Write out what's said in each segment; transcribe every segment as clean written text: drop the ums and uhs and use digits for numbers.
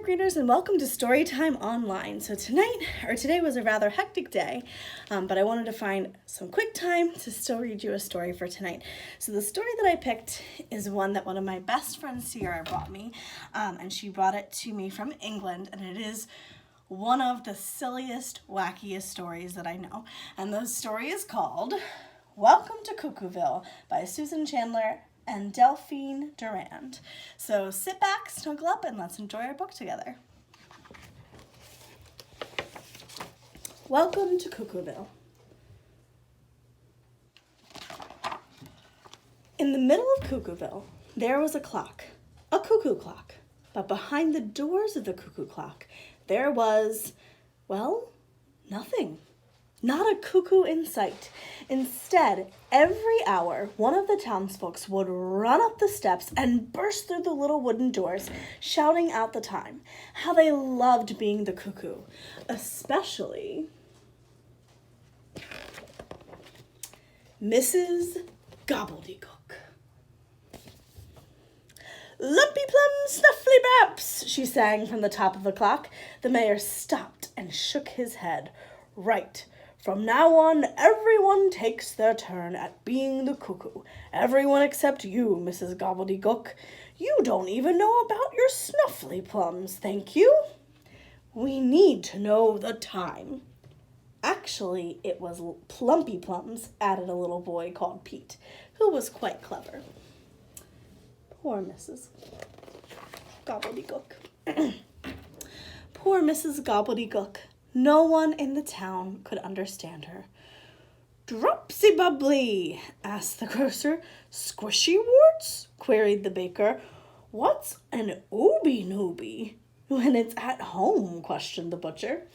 readers, and welcome to Storytime Online. So today was a rather hectic day, but I wanted to find some quick time to still read you a story for tonight. So the story that I picked is one that one of my best friends, Sierra, brought me, and she brought it to me from England, and it is one of the silliest, wackiest stories that I know. And the story is called Welcome to Cuckooville by Susan Chandler and Delphine Durand. So sit back, snuggle up, and let's enjoy our book together. Welcome to Cuckooville. In the middle of Cuckooville, there was a clock, a cuckoo clock. But behind the doors of the cuckoo clock, there was, well, nothing. Not a cuckoo in sight. Instead, every hour, one of the townsfolk would run up the steps and burst through the little wooden doors, shouting out the time. How they loved being the cuckoo, especially Mrs. Gobbledygook. "Lumpy plums, snuffly baps," she sang from the top of the clock. The mayor stopped and shook his head. "Right. From now on, everyone takes their turn at being the cuckoo. Everyone except you, Mrs. Gobbledygook. You don't even know about your snuffly plums, thank you." "We need to know the time." Actually, it was plumpy plums, added a little boy called Pete, who was quite clever. Poor Mrs. Gobbledygook. Poor Mrs. Gobbledygook. No one in the town could understand her. "Dropsy bubbly?" asked the grocer. "Squishy warts?" queried the baker. "What's an ooby nooby?" "When it's at home?" questioned the butcher.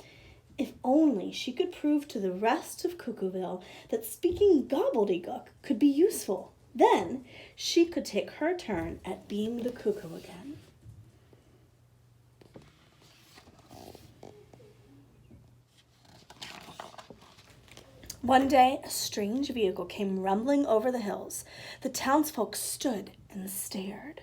If only she could prove to the rest of Cuckooville that speaking gobbledygook could be useful. Then she could take her turn at being the cuckoo again. One day, a strange vehicle came rumbling over the hills. The townsfolk stood and stared.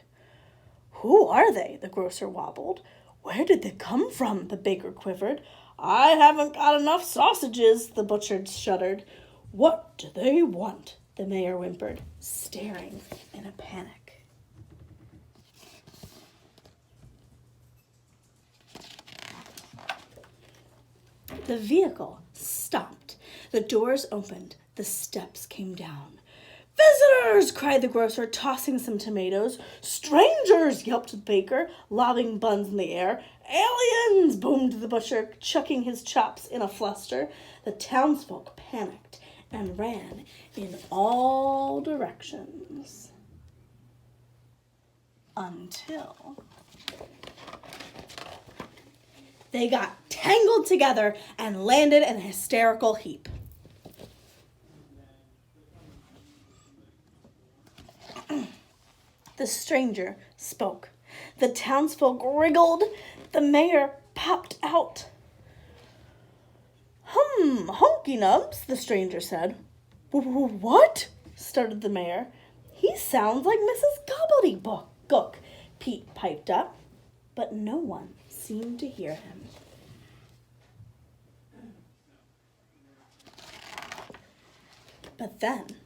"Who are they?" the grocer wobbled. "Where did they come from?" the baker quivered. "I haven't got enough sausages," the butcher shuddered. "What do they want?" the mayor whimpered, staring in a panic. The vehicle stopped. The doors opened. The steps came down. "Visitors!" cried the grocer, tossing some tomatoes. "Strangers!" yelped the baker, lobbing buns in the air. "Aliens!" boomed the butcher, chucking his chops in a fluster. The townsfolk panicked and ran in all directions. Until they got tangled together and landed in a hysterical heap. The stranger spoke. The townsfolk wriggled. The mayor popped out. "Honky nubs," the stranger said. "What?" stuttered the mayor. "He sounds like Mrs. Gobbledygook," Pete piped up. But no one seemed to hear him. But then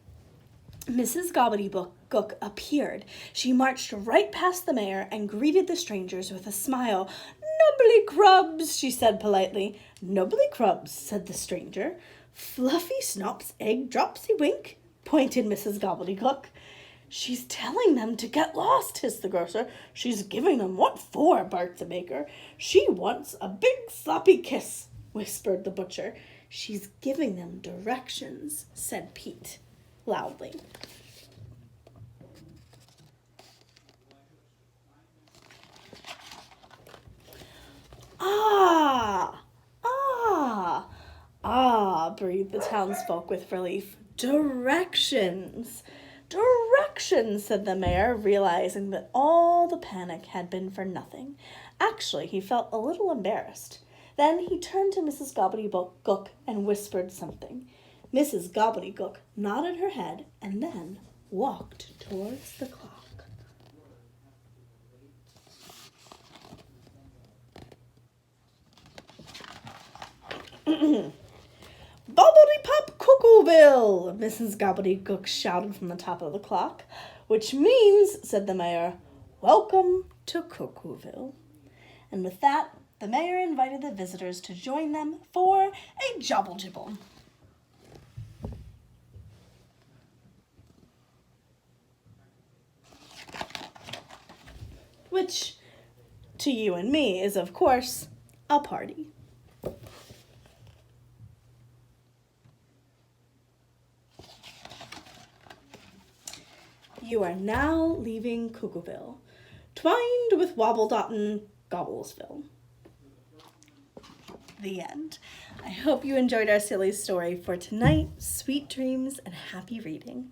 Mrs. Gobbledygook appeared. She marched right past the mayor and greeted the strangers with a smile. "Nubbly crubs," she said politely. "Nubbly crubs," said the stranger. "Fluffy snops, egg dropsy wink," pointed Mrs. Gobbledygook. "She's telling them to get lost," hissed the grocer. "She's giving them what for?" barked the baker. "She wants a big sloppy kiss," whispered the butcher. "She's giving them directions," said Pete loudly. Ah, breathed the townsfolk with relief. "Directions." "Directions," said the mayor, realizing that all the panic had been for nothing. Actually, he felt a little embarrassed. Then he turned to Mrs. Gobbledygook and whispered something. Mrs. Gobbledygook nodded her head and then walked towards the clock. Bobbity-pop Cuckooville, Mrs. Gobbledygook shouted from the top of the clock. Which means, said the mayor, welcome to Cuckooville. And with that, the mayor invited the visitors to join them for a jobble-jibble. Which, to you and me, is, of course, a party. You are now leaving Cuckooville, twined with Wobbledotton Gobblesville. The end. I hope you enjoyed our silly story for tonight. Sweet dreams and happy reading.